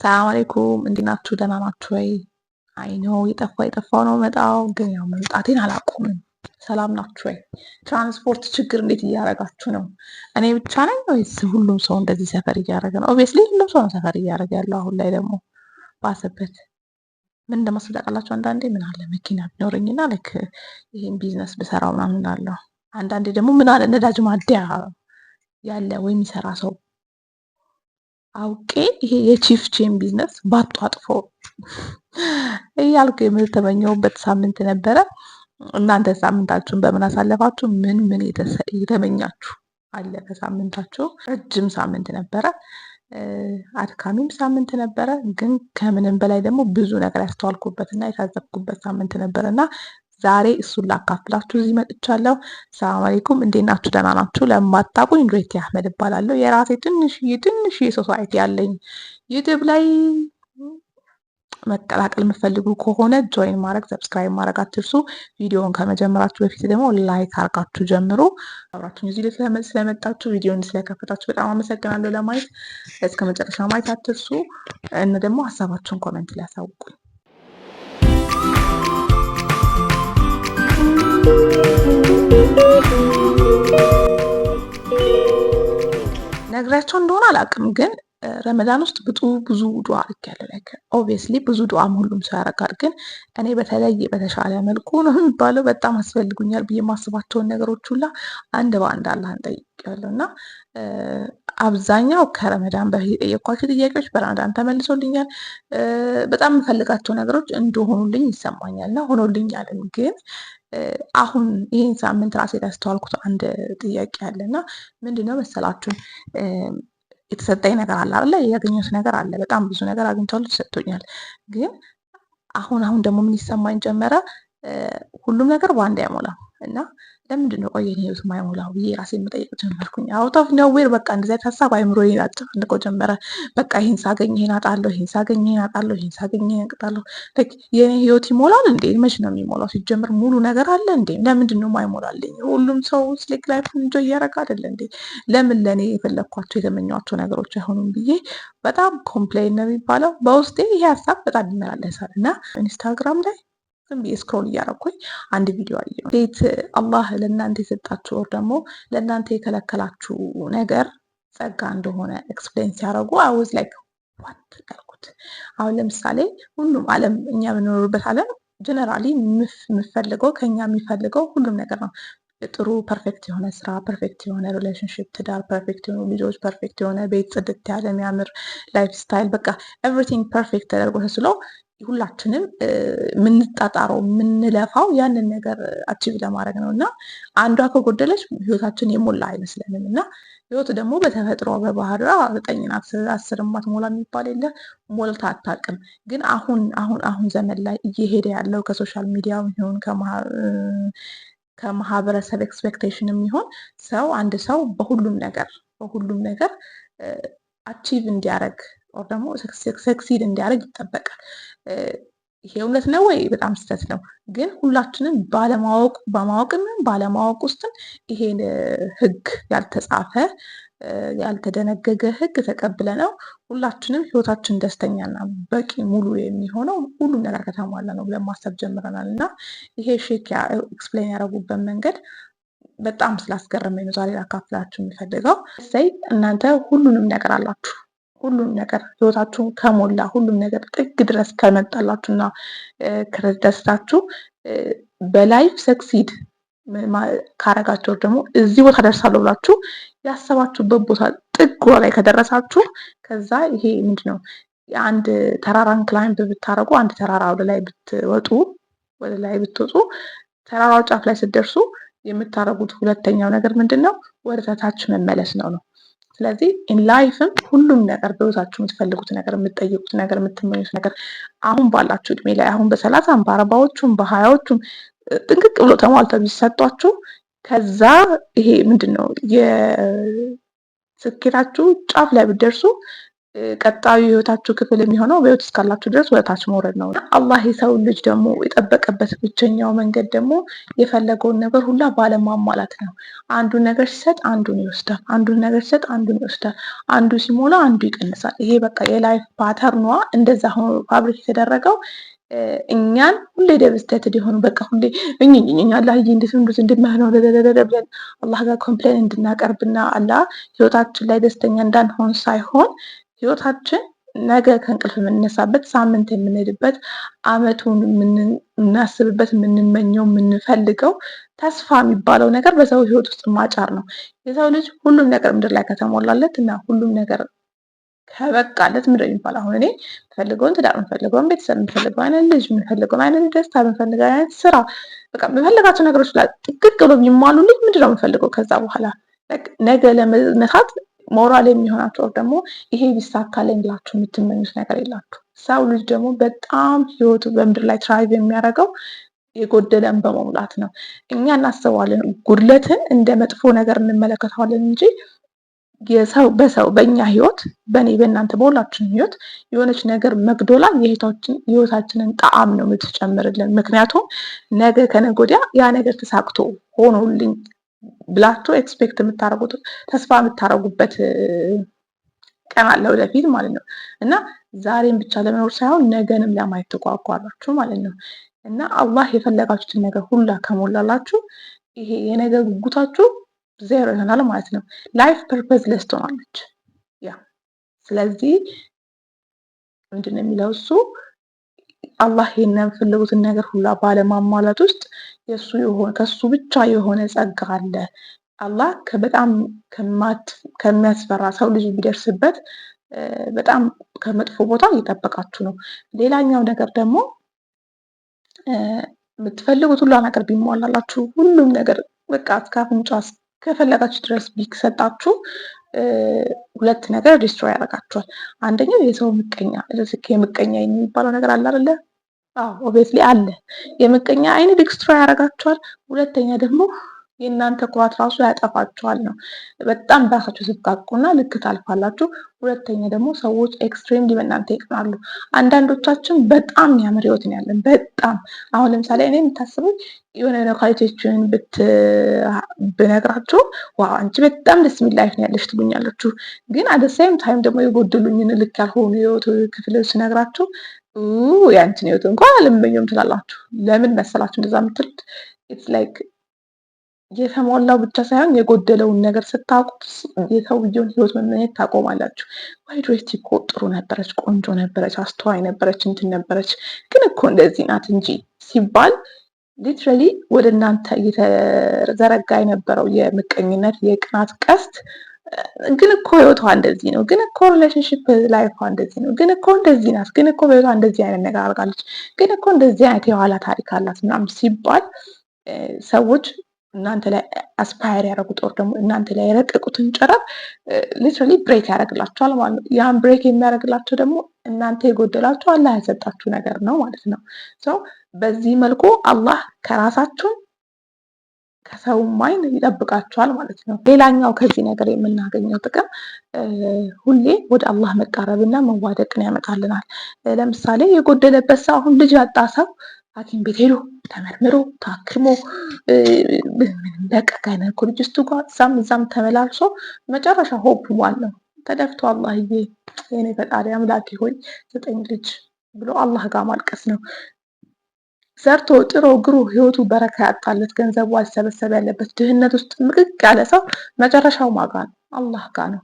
ሰላም አለይኩም እንዴት ናችሁ? ደህና ናችሁ ወይ? አይ ነው የጠፋው ነው መጣው፣ ግን ያው መምጣቴን አላቆምም። ሰላም ናችሁ ወይ? ትራንስፖርት ችግር እንዴት እያደረጋችሁ ነው? እኔ ብቻ ነኝ ወይስ ሁሉም ሰው እንደዚህ ሰፈር እያደረገ ነው? ኦብቪየስሊ ሁሉም ሰው ነው ሰፈር እያደረገ ያለው። አሁን ላይ ደግሞ ባሰበት። ምን እንደማስብ ታውቃላችሁ? አንዳንዴ ምን አለ መኪና ቢኖረኝና ልክ ይሄን ቢዝነስ ብሰራው ምናምን እላለሁ። አንዳንዴ ደግሞ ምን አለ ነዳጅ ማደያ ያለ ወይ የሚሰራ ሰው አውቄ ይሄ የቺፍቼን ቢዝነስ ባጧጥፎ እያልኩ የምተመኘውበት ሳምንት ነበረ። እናንተ ሳምንታችሁን በምን አሳለፋችሁ? ምን የተመኛችሁ አለ? ከሳምንታችሁ ረጅም ሳምንት ነበረ፣ አድካሚም ሳምንት ነበረ፣ ግን ከምንም በላይ ደግሞ ብዙ ነገር ያስተዋልኩበትና የታዘብኩበት ሳምንት ነበረ እና ዛሬ እሱን ላካፍላችሁ እዚህ መጥቻለሁ። ሰላም አለይኩም እንዴት ናችሁ? ደህና ናችሁ? ለማታውቁኝ ኑሬቲ አህመድ እባላለሁ። የራሴ ትንሽዬ ሶሳይቲ ያለኝ ዩቲዩብ ላይ መቀላቀል የምትፈልጉ ከሆነ ጆይን ማድረግ ሰብስክራይብ ማድረግ አትርሱ። ቪዲዮውን ከመጀመራችሁ በፊት ደግሞ ላይክ አርጋችሁ ጀምሩ። አብራችሁኝ እዚህ ላይ ስለመጣችሁ ቪዲዮን ስለከፈታችሁ በጣም አመሰግናለሁ። ለማየት እስከ መጨረሻ ማየት አትርሱ እና ደግሞ ሀሳባችሁን ኮሜንት ላይ አሳውቁኝ። ነግራቸው እንደሆነ አላውቅም፣ ግን ረመዳን ውስጥ ብዙ ዱዓ አድርጌያለሁ። ላይክ ኦብቪየስሊ ብዙ ዱዓም ሁሉም ሰው ያደርጋል፣ ግን እኔ በተሻለ መልኩ ነው የሚባለው በጣም አስፈልጉኛል ብዬ የማስባቸውን ነገሮች ሁላ አንድ በአንድ አላህን ጠይቄያለሁ እና አብዛኛው ከረመዳን በፊት የጠየኳቸው ጥያቄዎች በረመዳን ተመልሶልኛል። በጣም የምፈልጋቸው ነገሮች እንደሆኑልኝ ይሰማኛል እና ሆኖልኛልም። ግን አሁን ይህን ሳምንት ራሴ ያስተዋልኩት አንድ ጥያቄ አለ እና ምንድነው መሰላችሁ? የተሰጠኝ ነገር አለ አይደለ? ያገኘሁት ነገር አለ። በጣም ብዙ ነገር አግኝቻለሁ፣ ተሰጥቶኛል። ግን አሁን ደግሞ ምን ይሰማኝ ጀመረ? ሁሉም ነገር በአንድ አይሞላም እና ለምንድን ነው ቆይ የኔ ህይወት የማይሞላው ብዬ ራሴን መጠየቅ ጀመርኩኝ። አውት ኦፍ ኖዌር በቃ እንደዚህ አይነት ሀሳብ አይምሮዬን አጨናንቆ ጀመረ። በቃ ይሄን ሳገኝ ይሄን አጣለሁ፣ ይሄን ሳገኝ ይሄን አጣለሁ፣ ይሄን ሳገኝ ይሄን አጣለሁ። የኔ ህይወት ይሞላል እንዴ? መች ነው የሚሞላው? ሲጀምር ሙሉ ነገር አለ እንዴ? ለምንድን ነው የማይሞላልኝ? ሁሉም ሰው ስሌክ ላይፍ እንጆ እያደረገ አይደለ እንዴ? ለምን ለእኔ የፈለግኳቸው የተመኟቸው ነገሮች አይሆኑም ብዬ በጣም ኮምፕሌን ነው የሚባለው በውስጤ ይሄ ሀሳብ በጣም ይመላለሳል እና ኢንስታግራም ላይ ዝም ብዬ ስክሮል እያደረኩኝ አንድ ቪዲዮ አየሁ። እንዴት አላህ ለእናንተ የሰጣችሁ ወር ደግሞ ለእናንተ የከለከላችሁ ነገር ጸጋ እንደሆነ ኤክስፕሌን ሲያደርጉ አውዝ ላይክ ዋት ያልኩት። አሁን ለምሳሌ ሁሉም ዓለም እኛ የምንኖርበት ዓለም ጀነራሊ የምፈልገው ከኛ የሚፈልገው ሁሉም ነገር ነው። ጥሩ ፐርፌክት የሆነ ስራ፣ ፐርፌክት የሆነ ሪሌሽንሽፕ፣ ትዳር፣ ፐርፌክት የሆኑ ልጆች፣ ፐርፌክት የሆነ ቤት፣ ጽድት ያለ የሚያምር ላይፍ ስታይል፣ በቃ ኤቭሪቲንግ ፐርፌክት ተደርጎ ተስሎ ሁላችንም የምንጣጣረው የምንለፋው ያንን ነገር አቺቭ ለማድረግ ነው እና አንዷ ከጎደለች ህይወታችን የሞላ አይመስለንም እና ህይወት ደግሞ በተፈጥሮ በባህሪ 9 ናት 10 ማትሞላ የሚባል የለ፣ ሞልታ አታውቅም። ግን አሁን ዘመን ላይ እየሄደ ያለው ከሶሻል ሚዲያ ይሁን ከማህበረሰብ ኤክስፔክቴሽን የሚሆን አንድ ሰው በሁሉም ነገር አቺቭ እንዲያደርግ ኦር ደግሞ ሰክሲድ እንዲያደርግ ይጠበቃል። ይሄ እውነት ነው ወይ? በጣም ስህተት ነው። ግን ሁላችንም በማወቅም ባለማወቅ ውስጥም ይሄን ህግ ያልተጻፈ ያልተደነገገ ህግ ተቀብለ ነው ሁላችንም ህይወታችን ደስተኛና በቂ ሙሉ የሚሆነው ሁሉም ነገር ከተሟላ ነው ብለን ማሰብ ጀምረናል እና ይሄ ሼክ ኤክስፕሌን ያደረጉበት መንገድ በጣም ስላስገረመኝ ነው ዛሬ ላካፍላችሁ የሚፈልገው። እሰይ እናንተ ሁሉንም ነገር አላችሁ። ሁሉም ነገር ህይወታችሁን ከሞላ ሁሉም ነገር ጥግ ድረስ ከመጣላችሁ እና ከደስታችሁ በላይፍ ሰክሲድ ካረጋችሁ ደግሞ እዚህ ቦታ ደርሳለሁ ብላችሁ ያሰባችሁበት ቦታ ጥግ ላይ ከደረሳችሁ ከዛ ይሄ ምንድነው የአንድ ተራራን ክላይምብ ብታረጉ አንድ ተራራ ወደ ላይ ብትወጡ ተራራው ጫፍ ላይ ስትደርሱ የምታረጉት ሁለተኛው ነገር ምንድነው? ወደ ታች መመለስ ነው። ስለዚህ ኢን ላይፍም ሁሉም ነገር በህይወታችሁ የምትፈልጉት ነገር፣ የምትጠይቁት ነገር፣ የምትመኙት ነገር አሁን ባላችሁ እድሜ ላይ አሁን በ30 በ40ዎቹም በ20ዎቹም ጥንቅቅ ብሎ ተሟልቶ ቢሰጧችሁ ከዛ ይሄ ምንድነው የስኬታችሁ ጫፍ ላይ ብትደርሱ ቀጣዩ የህይወታችሁ ክፍል የሚሆነው በህይወት እስካላችሁ ድረስ ወደታች መውረድ ነው። አላህ የሰው ልጅ ደግሞ የጠበቀበት ብቸኛው መንገድ ደግሞ የፈለገውን ነገር ሁላ ባለማሟላት ነው። አንዱን ነገር ሲሰጥ አንዱን ይወስዳል፣ አንዱን ነገር ሲሰጥ አንዱን ይወስዳል፣ አንዱ ሲሞላ አንዱ ይቀንሳል። ይሄ በቃ የላይፍ ፓተርኗ እንደዛ ሆኖ ፋብሪክ የተደረገው እኛን ሁሌ ደብስተትድ የሆኑ በቃ ሁሌ እኛ አላህዬ እንዴት እንደማይሆነው ብለን አላህ ጋር ኮምፕሌን እንድናቀርብና አላህ ህይወታችን ላይ ደስተኛ እንዳንሆን ሳይሆን ህይወታችን ነገ ከእንቅልፍ የምንነሳበት፣ ሳምንት የምንሄድበት፣ አመቱን የምናስብበት፣ የምንመኘው፣ የምንፈልገው ተስፋ የሚባለው ነገር በሰው ህይወት ውስጥ ማጫር ነው። የሰው ልጅ ሁሉም ነገር ምድር ላይ ከተሞላለት እና ሁሉም ነገር ከበቃለት ምንድን ነው የሚባለው? አሁን እኔ የምፈልገውን ትዳር፣ የምፈልገውን ቤተሰብ፣ የምፈልገው አይነት ልጅ፣ የምፈልገውን አይነት ደስታ፣ የምፈልገው አይነት ስራ፣ በቃ የምፈልጋቸው ነገሮች ላይ ጥቅቅ ብሎ የሚሟሉልኝ ምንድን ነው የምፈልገው? ከዛ በኋላ ነገ ለመነሳት ሞራል የሚሆናቸው ደግሞ ይሄ ቢሳካልኝ ብላችሁ የምትመኙት ነገር የላችሁ። ሰው ልጅ ደግሞ በጣም ህይወቱ በምድር ላይ ትራይቭ የሚያደርገው የጎደለን በመሙላት ነው። እኛ እናስበዋለን፣ ጉድለትን እንደ መጥፎ ነገር እንመለከተዋለን እንጂ በእኛ ህይወት፣ በእኔ በእናንተ በሁላችን ህይወት የሆነች ነገር መግዶላ የህይወታችንን ጣዕም ነው የምትጨምርልን። ምክንያቱም ነገ ከነገ ወዲያ ያ ነገር ተሳክቶ ሆኖልኝ ብላችሁ ኤክስፔክት የምታደርጉት ተስፋ የምታደርጉበት ቀን አለ ወደፊት ማለት ነው። እና ዛሬን ብቻ ለመኖር ሳይሆን ነገንም ለማየት ትጓጓላችሁ ማለት ነው። እና አላህ የፈለጋችሁትን ነገር ሁላ ከሞላላችሁ ይሄ የነገ ጉጉታችሁ ዜሮ ይሆናል ማለት ነው። ላይፍ ፐርፐዝለስ ትሆናለች። ያ ስለዚህ ምንድን ነው የሚለው እሱ አላህ የምፈልጉትን ነገር ሁላ ባለማሟላት ውስጥ ከሱ ብቻ የሆነ ጸጋ አለ። አላህ በጣም ከሚያስፈራ ሰው ልጅ ቢደርስበት በጣም ከመጥፎ ቦታ እየጠበቃችሁ ነው። ሌላኛው ነገር ደግሞ የምትፈልጉት ሁላ ነገር ቢሟላላችሁ፣ ሁሉም ነገር በቃ እስከ አፍንጫ እስከፈለጋችሁ ድረስ ቢሰጣችሁ ሁለት ነገር ዲስትሮይ ያደርጋችኋል። አንደኛው የሰው ምቀኛ፣ የምቀኛ የሚባለው ነገር አለ አይደለ? ኦብቪየስሊ አለ። የምቀኛ አይን ዲስትሮይ ያደርጋችኋል። ሁለተኛ ደግሞ የእናንተ ኩራት ራሱ ያጠፋችኋል ነው። በጣም በራሳችሁ ስትቃቁና ልክ ታልፋላችሁ። ሁለተኛ ደግሞ ሰዎች ኤክስትሪምሊ በእናንተ ይቅናሉ። አንዳንዶቻችን በጣም የሚያምር ህይወት ነው ያለን። በጣም አሁን ለምሳሌ እኔ የምታስበው የሆነ ኳሊቲዎችን ብነግራችሁ ዋው አንቺ በጣም ደስ የሚል ላይፍ ነው ያለሽ ትሉኛላችሁ። ግን አደሳይም ታይም ደግሞ የጎደሉኝን ልክ ያልሆኑ የህይወት ክፍሎች ስነግራችሁ ያንቺን ህይወት እንኳን አልመኘውም ትላላችሁ። ለምን መሰላችሁ እንደዛ የምትሉት? ኢትስ ላይክ የተሟላው ብቻ ሳይሆን የጎደለውን ነገር ስታውቁት የሰውየውን ህይወት መመኘት ታቆማላችሁ። ወይዶች እኮ ጥሩ ነበረች፣ ቆንጆ ነበረች፣ አስተዋይ ነበረች፣ እንትን ነበረች፣ ግን እኮ እንደዚህ ናት እንጂ ሲባል ሊትራሊ ወደ እናንተ እየተዘረጋ የነበረው የምቀኝነት የቅናት ቀስት ግን እኮ ህይወቷ እንደዚህ ነው፣ ግን እኮ ሪሌሽንሽፕ ላይፏ እንደዚህ ነው፣ ግን እኮ እንደዚህ ናት፣ ግን እኮ በህይወቷ እንደዚህ አይነት ነገር አድርጋለች፣ ግን እኮ እንደዚህ አይነት የኋላ ታሪክ አላት ምናምን ሲባል ሰዎች እናንተ ላይ አስፓየር ያደረጉት ጦር ደግሞ እናንተ ላይ የረቀቁትን ጨረር ሊትራሊ ብሬክ ያደርግላቸዋል ማለት ነው። ያን ብሬክ የሚያደርግላቸው ደግሞ እናንተ የጎደላችሁ አላህ ያሰጣችሁ ነገር ነው ማለት ነው። ሰው በዚህ መልኩ አላህ ከራሳችሁ ከሰው አይን ይጠብቃቸዋል ማለት ነው። ሌላኛው ከዚህ ነገር የምናገኘው ጥቅም ሁሌ ወደ አላህ መቃረብና መዋደቅን ያመጣልናል። ለምሳሌ የጎደለበት ሰው አሁን ልጅ ያጣ ሰው ሐኪም ቤት ሄዶ ተመርምሮ ታክሞ በቃ ጋይነኮሎጂስቱ ጋር እዛም ተመላልሶ መጨረሻ ሆፕ ዋለው ተደፍቶ አላህዬ የኔ ፈጣሪ አምላኬ ሆይ ዘጠኝ ልጅ ብሎ አላህ ጋር ማልቀስ ነው። ሰርቶ ጥሮ ግሩ ህይወቱ በረካ ያጣለት ገንዘቡ አልሰበሰበ ያለበት ድህነት ውስጥ ምቅቅ ያለ ሰው መጨረሻው ማጋ ነው? አላህ ጋር ነው።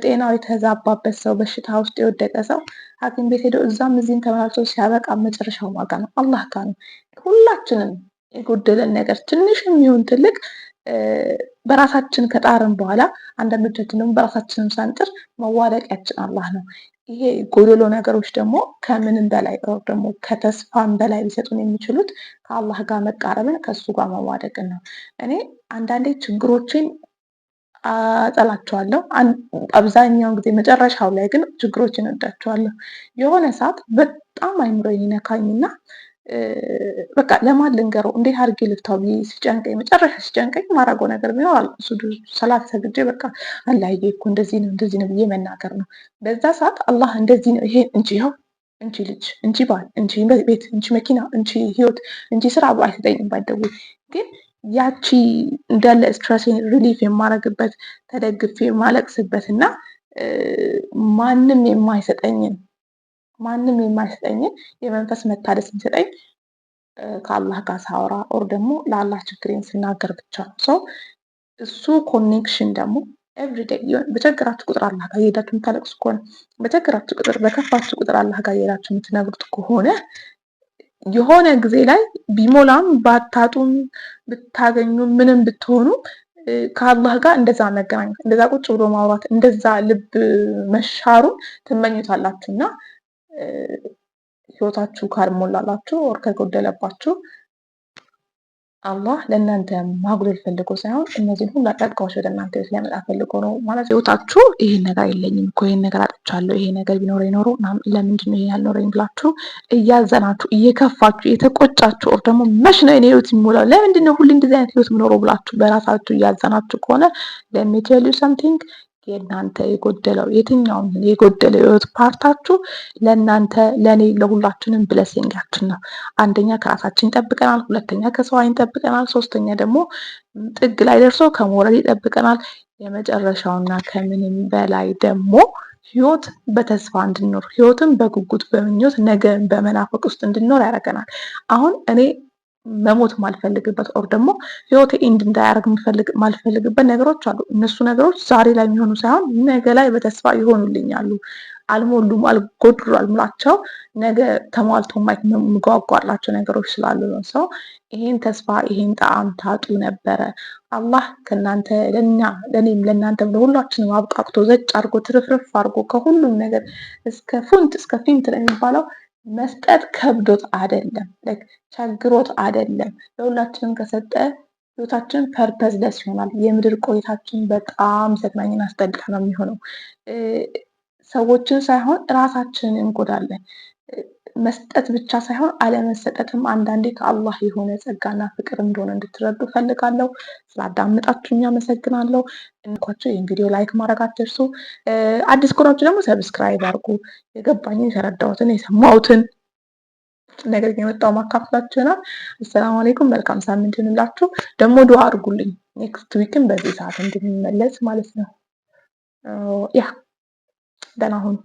ጤናው የተዛባበት ሰው፣ በሽታ ውስጥ የወደቀ ሰው ሐኪም ቤት ሄዶ እዛም እዚህም ተመላልሶ ሲያበቃ መጨረሻው ማጋ ነው? አላህ ጋር ነው። ሁላችንም የጎደለን ነገር ትንሽም ይሁን ትልቅ በራሳችን ከጣርን በኋላ አንዳንዶቻችን ደግሞ በራሳችንም ሳንጥር መዋደቂያችን አላህ ነው። ይሄ ጎደሎ ነገሮች ደግሞ ከምንም በላይ ደግሞ ከተስፋም በላይ ሊሰጡን የሚችሉት ከአላህ ጋር መቃረብን ከሱ ጋር መዋደቅን ነው። እኔ አንዳንዴ ችግሮችን አጠላቸዋለሁ፣ አብዛኛውን ጊዜ መጨረሻው ላይ ግን ችግሮችን እወዳቸዋለሁ። የሆነ ሰዓት በጣም አይምሮዬን ይነካኝና በቃ ለማን ልንገረው እንዴት አድርጌ ልፍታው ብዬ ሲጨንቀኝ መጨረሻ ሲጨንቀኝ ማረገው ነገር ቢኖር ሰላት ሰግጄ በቃ አላህዬ እኮ እንደዚህ ነው ብዬ መናገር ነው። በዛ ሰዓት አላህ እንደዚህ ነው ይሄ እንጂ ይኸው እንቺ ልጅ እንቺ ባል እንቺ ቤት እንቺ መኪና እንቺ ህይወት እንቺ ስራ ብሎ አይሰጠኝም። ባይደው ግን ያቺ እንዳለ ስትረስን ሪሊፍ የማረግበት ተደግፌ የማለቅስበት እና ማንም የማይሰጠኝን የመንፈስ መታደስ የሚሰጠኝ ከአላህ ጋር ሳወራ ኦር ደግሞ ለአላህ ችግሬን ስናገር ብቻ ነው። ሰው እሱ ኮኔክሽን ደግሞ ኤቭሪዴይ በቸገራችሁ ቁጥር አላህ ጋር እየሄዳችሁ የምታለቅሱ ከሆነ በቸገራችሁ ቁጥር በከፋችሁ ቁጥር አላህ ጋር እየሄዳችሁ የምትነግሩት ከሆነ የሆነ ጊዜ ላይ ቢሞላም ባታጡም ብታገኙ ምንም ብትሆኑ ከአላህ ጋር እንደዛ መገናኘት እንደዛ ቁጭ ብሎ ማውራት እንደዛ ልብ መሻሩን ትመኙታላችሁ እና ህይወታችሁ ካልሞላላችሁ ወር ከጎደለባችሁ አላህ ለእናንተ ማጉደል ፈልጎ ሳይሆን እነዚህን ሁላ ጸጋዎች ወደ እናንተ ህይወት ሊያመጣ ፈልጎ ነው ማለት ነው። ህይወታችሁ ይሄን ነገር የለኝም እኮ ይሄን ነገር አጥቻለሁ፣ ይሄ ነገር ቢኖረኝ ኖሮ ለምንድን ነው ይሄ ያልኖረኝ ብላችሁ እያዘናችሁ እየከፋችሁ የተቆጫችሁ ወር ደግሞ መች ነው የኔ ህይወት የሚሞላው ለምንድን ነው ሁሌ እንደዚህ አይነት ህይወት ምኖረው ብላችሁ በራሳችሁ እያዘናችሁ ከሆነ ለሚቴል ዩ ሰምቲንግ የእናንተ የጎደለው የትኛውም የጎደለው ህይወት ፓርታችሁ ለእናንተ ለእኔ ለሁላችንም ብለሲንጋችን ነው። አንደኛ ከራሳችን ይጠብቀናል፣ ሁለተኛ ከሰው ዓይን ይጠብቀናል፣ ሶስተኛ ደግሞ ጥግ ላይ ደርሶ ከመውረድ ይጠብቀናል። የመጨረሻውና ከምንም በላይ ደግሞ ህይወት በተስፋ እንድንኖር ህይወትን በጉጉት በምኞት ነገ በመናፈቅ ውስጥ እንድንኖር ያደርገናል። አሁን እኔ መሞት ማልፈልግበት ኦር ደግሞ ህይወቴ ኢንድ እንዳያደርግ ማልፈልግበት ነገሮች አሉ። እነሱ ነገሮች ዛሬ ላይ የሚሆኑ ሳይሆን ነገ ላይ በተስፋ ይሆኑልኛሉ። አልሞሉም አልጎድሩ አልምላቸው ነገ ተሟልቶ የምጓጓላቸው ነገሮች ስላሉ ነው። ሰው ይሄን ተስፋ ይሄን ጣዕም ታጡ ነበረ። አላህ ከእናንተ ለእኔም ለእናንተም ለሁላችንም አብቃቅቶ ዘጭ አድርጎ ትርፍርፍ አድርጎ ከሁሉም ነገር እስከ ፉንት እስከ ፊንት ለሚባለው መስጠት ከብዶት አይደለም፣ ቸግሮት አይደለም። ለሁላችንም ከሰጠ ህይወታችን ፐርፐዝለስ ይሆናል። የምድር ቆይታችን በጣም ዘግናኝና አስጠሊታ ነው የሚሆነው። ሰዎችን ሳይሆን ራሳችንን እንጎዳለን። መስጠት ብቻ ሳይሆን አለመሰጠትም አንዳንዴ ከአላህ የሆነ ጸጋና ፍቅር እንደሆነ እንድትረዱ ፈልጋለሁ። ስላዳመጣችሁኝ አመሰግናለሁ። እንኳችሁ ይህን ቪዲዮ ላይክ ማድረግ አትርሱ። አዲስ ከሆናችሁ ደግሞ ሰብስክራይብ አድርጉ። የገባኝን የተረዳሁትን የሰማሁትን ነገር የመጣው ማካፍላችሁ ይሆናል። አሰላሙ አለይኩም። መልካም ሳምንት ይሁንላችሁ። ደግሞ ዱዓ አድርጉልኝ ኔክስት ዊክን በዚህ ሰዓት እንድንመለስ ማለት ነው። ያ ደህና ሁኑ።